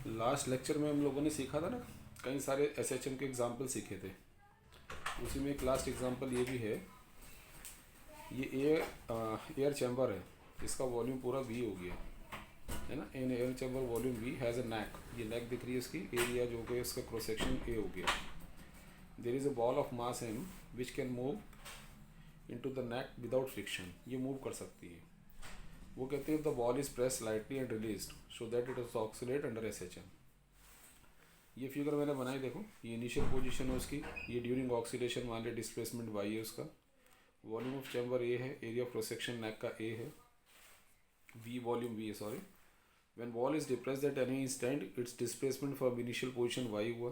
Last lecture में हम लोगों ने सीखा था ना, कई सारे एसएचएम के एग्जाम्पल सीखे थे। उसी में एक लास्ट एग्जाम्पल ये भी है। ये एयर चैम्बर है, इसका वॉल्यूम पूरा वी हो गया है ना। In air chamber volume we has a neck, ये नेक दिख रही है इसकी, एरिया जो कि इसका क्रॉस सेक्शन ए हो गया। There is a ball of mass M which can move into the neck without friction, ये मूव कर सकती है। वो कहते हैं the ball is press lightly and released so that it is oscillate under SHM. ये फिगर मैंने बनाई, देखो ये इनिशियल पोजीशन है उसकी, ये ड्यूरिंग ऑक्सीडेशन मान लिया डिस्प्लेसमेंट वाई है उसका, वॉल्यूम ऑफ चैम्बर ए है, area of cross section neck का ए है, वी वॉल्यूम वी है sorry. When ball is depressed at any instant its displacement from initial position Y हुआ,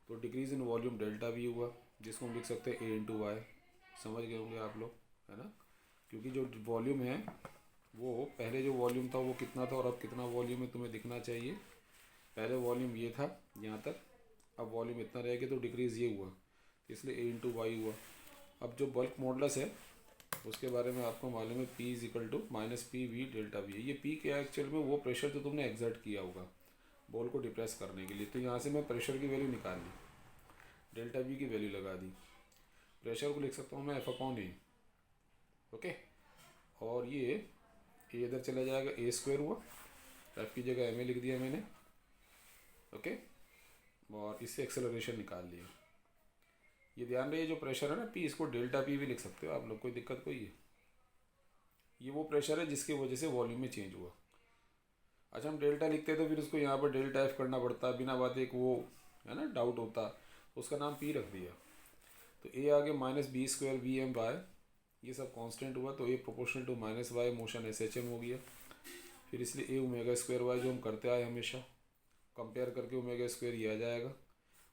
तो decrease in volume delta V हुआ, जिसको हम लिख सकते हैं ए इंटू वाई। समझ गए होंगे आप लोग, है ना। क्योंकि जो वॉल्यूम है वो पहले जो वॉल्यूम था वो कितना था और अब कितना वॉल्यूम है तुम्हें दिखना चाहिए। पहले वॉल्यूम ये था यहाँ तक, अब वॉल्यूम इतना रह गया तो डिक्रीज़ ये हुआ, इसलिए ए इंटू वाई हुआ। अब जो बल्क मॉडुलस है उसके बारे में आपको मालूम है, P is equal to minus P V delta V. ये पी क्या है एक्चुअल में, वो प्रेशर जो तुमने एग्जर्ट किया होगा बॉल को डिप्रेस करने के लिए। तो यहाँ से मैं प्रेशर की वैल्यू निकाल ली, डेल्टा वी की वैल्यू लगा दी। प्रेशर को लिख सकता हूँ मैं एफ अपॉन ए, ओके। और ये ए इधर चला जाएगा, ए स्क्वायर हुआ, एफ की जगह एम ए लिख दिया मैंने, ओके। और इससे एक्सेलरेशन निकाल लिया। ये ध्यान रहे जो प्रेशर है ना पी, इसको डेल्टा पी भी लिख सकते हो आप लोग, कोई दिक्कत कोई है। ये वो प्रेशर है जिसकी वजह से वॉल्यूम में चेंज हुआ। अच्छा हम डेल्टा लिखते हैं तो फिर उसको यहाँ पर डेल्टा एफ करना पड़ता, बिना बात एक वो है ना डाउट होता, उसका नाम पी रख दिया। तो ए आगे minus B square V M by, ये सब कांस्टेंट हुआ, तो A proportional to minus Y motion S H M हो गया। फिर इसलिए ए ओमेगा स्क्वायर वाई जो हम करते आए हमेशा, कंपेयर करके ओमेगा स्क्वायर ये आ जाएगा,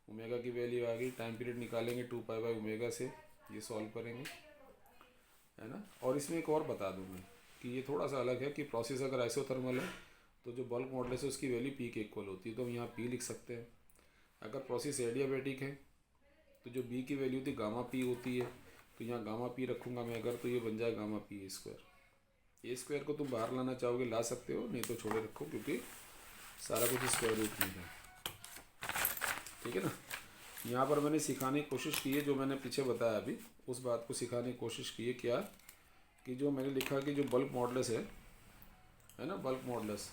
ओमेगा की वैल्यू आ गई। टाइम पीरियड निकालेंगे 2 पाई/ओमेगा से, ये सॉल्व करेंगे, है ना। और इसमें एक और बता दूँ मैं कि ये थोड़ा सा अलग है कि प्रोसेस अगर आइसोथर्मल है तो जो बल्क मॉडुलस है उसकी वैल्यू पी के इक्वल होती है, तो हम यहाँ पी लिख सकते हैं। अगर प्रोसेस एडियाबैटिक है तो जो बी की वैल्यू थी गामा पी होती है, तो यहाँ गामा पी रखूँगा मैं अगर, तो ये बन जाए gamma P A square. A square को तुम बाहर लाना चाहोगे ला सकते हो, नहीं तो छोड़े रखो क्योंकि सारा कुछ स्क्वायर रूट में है, ठीक है ना। यहाँ पर मैंने सिखाने की कोशिश की है, जो मैंने पीछे बताया अभी उस बात को सिखाने की कोशिश की है। क्या कि जो मैंने लिखा कि जो बल्क मॉडुलस है ना, बल्क मॉडुलस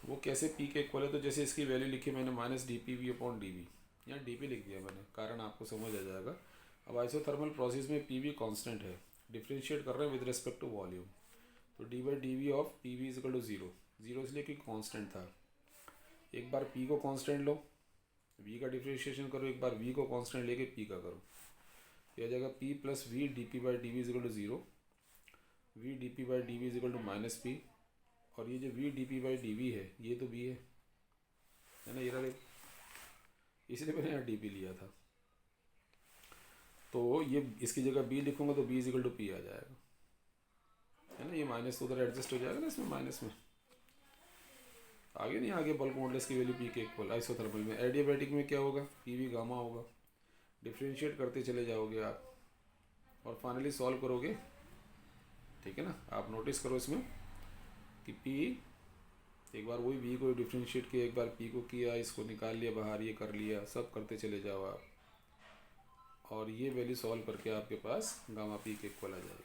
वो कैसे पी के इक्वल है। तो जैसे इसकी वैल्यू लिखी मैंने minus D P V upon D V, यहाँ डी पी लिख दिया मैंने, कारण आपको समझ आ जाएगा। अब आइसोथर्मल प्रोसेस में पी वी कॉन्स्टेंट है, डिफ्रेंशिएट कर रहे हैं विद रिस्पेक्ट टू वॉल्यूम, तो D by D V of P V is equal to zero. Zero इसलिए कि कांस्टेंट था। एक बार पी को कांस्टेंट लो, वी का डिफ्रेंशिएशन करो, एक बार वी को कांस्टेंट लेके पी का करो, यह आ जाएगा P plus V D P by D V is equal to zero, V D P by D V is equal to minus P. और ये जो V D P by D V है ये तो बी है ना, ये रहा, इसलिए मैंने यहाँ डी पी लिया था। तो ये इसकी जगह बी लिखूंगा तो B is equal to P आ जाएगा, है ना। ये माइनस तो उधर एडजस्ट हो जाएगा ना, इसमें माइनस में आगे नहीं, आगे बल्क मॉडुलस की वैल्यू पी के इक्वल। आइसोथर्मल में एडियाबैटिक में क्या होगा, पी वी गामा होगा, डिफ्रेंशिएट करते चले जाओगे आप और फाइनली सॉल्व करोगे, ठीक है ना। आप नोटिस करो इसमें कि पी, एक बार वही वी को डिफ्रेंशिएट किया, एक बार पी को किया, इसको निकाल लिया बाहर, ये कर लिया, सब करते चले जाओ आप, और ये वैल्यू सॉल्व करके आपके पास गामा पी के इक्वल आ जाएगी,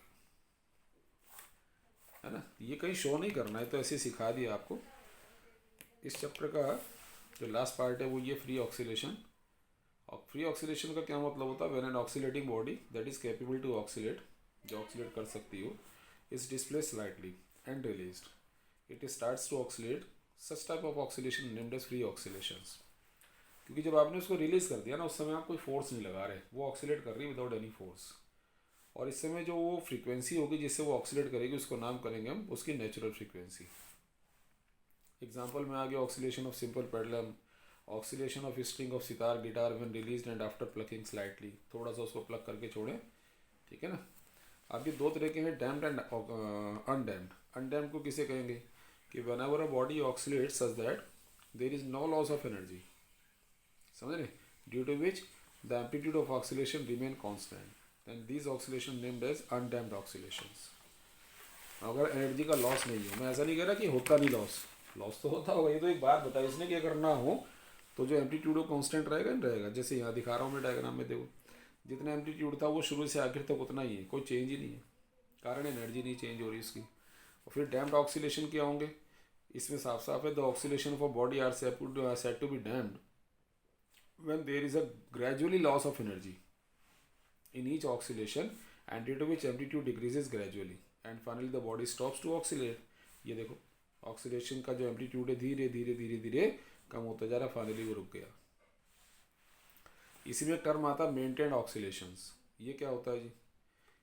है ना। ये कहीं शो नहीं करना है, तो ऐसे सिखा दिया आपको। इस चैप्टर का जो लास्ट पार्ट है वो ये फ्री ऑक्सीलेशन। और फ्री ऑक्सीलेशन का क्या मतलब होता है, when an oscillating body that is capable to oscillate, जो ऑक्सीलेट कर सकती हो, is displace slightly and released it starts to oscillate, such type of oscillation named as free oscillations. क्योंकि जब आपने उसको रिलीज कर दिया ना, उस समय आप कोई फोर्स नहीं लगा रहे, वो ऑक्सीलेट कर रही है विदाउट एनी फोर्स। और इस समय जो वो फ्रीक्वेंसी होगी जिससे वो ऑक्सीलेट करेगी, उसको नाम करेंगे हम उसकी नेचुरल फ्रीक्वेंसी। एग्जाम्पल में आ गया oscillation of simple pendulum, oscillation of string of sitar guitar when released and after plucking slightly, थोड़ा सा उसको प्लग करके छोड़ें, ठीक है ना। अब ये दो तरह के हैं, डैम्प्ड एंड अनडैम्प्ड। अनडैम्प्ड को किसे कहेंगे कि whenever a body oscillates such that there is no loss of energy, समझ रहे, due to which the amplitude of oscillation remain constant, then these oscillation named as undamped oscillations. अगर energy का loss नहीं हो, मैं ऐसा नहीं कह रहा कि होता नहीं लॉस, लॉस तो होता होगा। ये तो एक बात बताई इसने कि अगर ना हो तो जो एम्पलीट्यूड वो कांस्टेंट रहेगा नहीं रहेगा। जैसे यहाँ दिखा रहा हूँ मैं डायग्राम में, देखो जितना एम्पलीट्यूड था वो शुरू से आखिर तक उतना ही है, कोई चेंज ही नहीं है, कारण एनर्जी नहीं चेंज हो रही इसकी। और फिर डैम्प्ड ऑक्सीलेशन क्या होंगे, इसमें साफ साफ है the oscillation of a body are said to be damped when there is a gradually loss of energy in each oscillation and due to which amplitude decreases gradually and finally the body stops to oscillate। ये देखो oscillation का जो amplitude है धीरे धीरे धीरे धीरे कम होता जा रहा, फाइनली वो रुक गया। इसी में टर्म आता है मेंटेन्ड ऑक्सीलेशंस। ये क्या होता है जी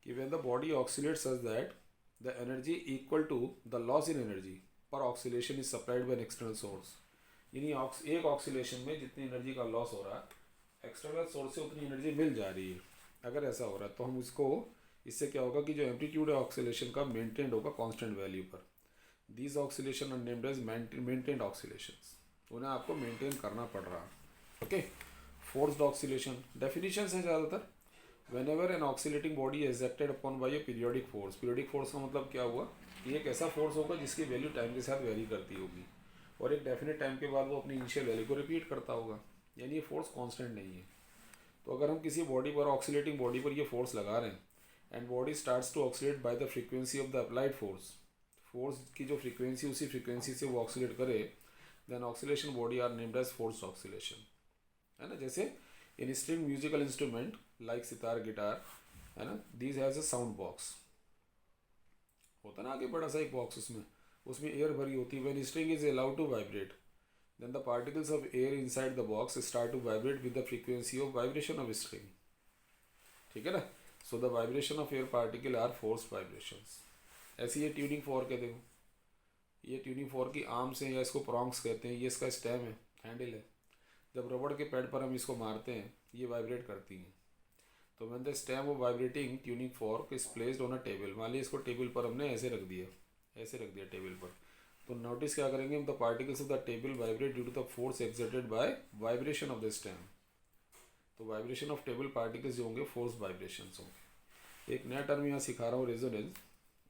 कि when the body oscillates such that the energy equal to the loss in energy per oscillation is supplied by an external source. यानी एक ऑक्सीलेशन में जितनी एनर्जी का लॉस हो रहा है एक्सटर्नल सोर्स से उतनी एनर्जी मिल जा रही है। अगर ऐसा हो रहा है तो हम इससे क्या होगा कि जो एम्पलीट्यूड है ऑक्सीलेशन का मेंटेन्ड होगा कांस्टेंट वैल्यू पर। These oscillation are named as maintained oscillations, उन्हें आपको मेंटेन करना पड़ रहा है। ओके, फोर्स्ड ऑक्सीलेशन डेफिनेशन है ज़्यादातर whenever an oscillating body is acted upon by a periodic force. Periodic force का मतलब क्या हुआ कि एक ऐसा फोर्स होगा जिसकी वैल्यू टाइम के साथ वेरी करती होगी और एक डेफिनेट टाइम के बाद वो अपनी इनिशियल वैल्यू को रिपीट करता होगा, यानी ये फोर्स कांस्टेंट नहीं है। तो अगर हम किसी बॉडी पर ऑक्सीलेटिंग बॉडी पर ये फोर्स लगा रहे हैं and body starts to oscillate by the frequency of the applied force, force की जो फ्रीक्वेंसी उसी फ्रीक्वेंसी से वो ऑक्सीलेट करे, then oscillation body are named as forced oscillation, है ना। जैसे in string musical instrument like sitar guitar, है ना, these has a sound box, होता ना आगे बड़ा सा एक बॉक्स, उसमें एयर भरी होती है। When string is allowed to vibrate then the particles of air inside the box start to vibrate with the frequency of vibration of string, ठीक है ना। so the vibration of air particle are forced vibrations। ऐसी ये tuning fork है, देखो ये tuning fork की arms हैं या इसको प्रॉन्ग्स कहते हैं, ये इसका स्टेम है, हैंडल है। जब रबड़ के पैड पर हम इसको मारते हैं ये वाइब्रेट करती हैं। तो when the stem of vibrating tuning fork is placed on a table, मान लीजिए इसको टेबल पर हमने ऐसे रख दिया, टेबल पर, तो नोटिस क्या करेंगे हम, the particles of the table vibrate due to the force exerted by vibration of the stem. तो वाइब्रेशन ऑफ टेबल पार्टिकल्स जो होंगे फोर्स वाइब्रेशंस होंगे। एक नया टर्म यहाँ सिखा रहा हूँ, रेजोनेंस,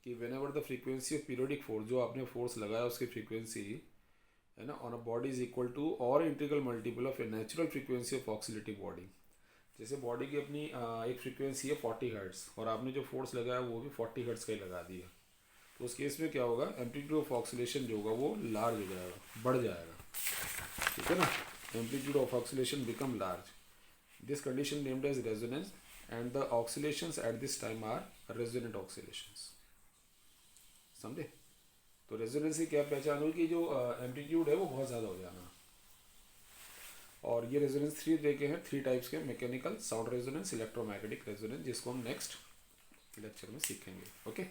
कि whenever the frequency of periodic force, जो आपने फोर्स लगाया उसकी फ्रीक्वेंसी, है ना, on a body is equal to or integral multiple of a natural frequency of oscillating body. जैसे बॉडी की अपनी एक फ्रीक्वेंसी है 40 हर्ट्ज़ और आपने जो फोर्स लगाया वो भी 40 हर्ट्ज़ का ही लगा दिया, तो उस केस में क्या होगा, एम्पलीट्यूड ऑफ ऑक्सीलेशन जो होगा वो लार्ज हो जाएगा, बढ़ जाएगा, ठीक है ना। Amplitude of oscillation become large, this condition named as resonance and the oscillations at this time are resonant oscillations, समझे। तो रेजोनेंस की क्या पहचान हुई कि जो एम्पलीट्यूड है वो बहुत ज़्यादा हो जाना। और ये रेजोनेंस 3 तरह के हैं, 3 टाइप्स के, mechanical, sound resonance, electromagnetic resonance, जिसको हम नेक्स्ट लेक्चर में सीखेंगे। ओके।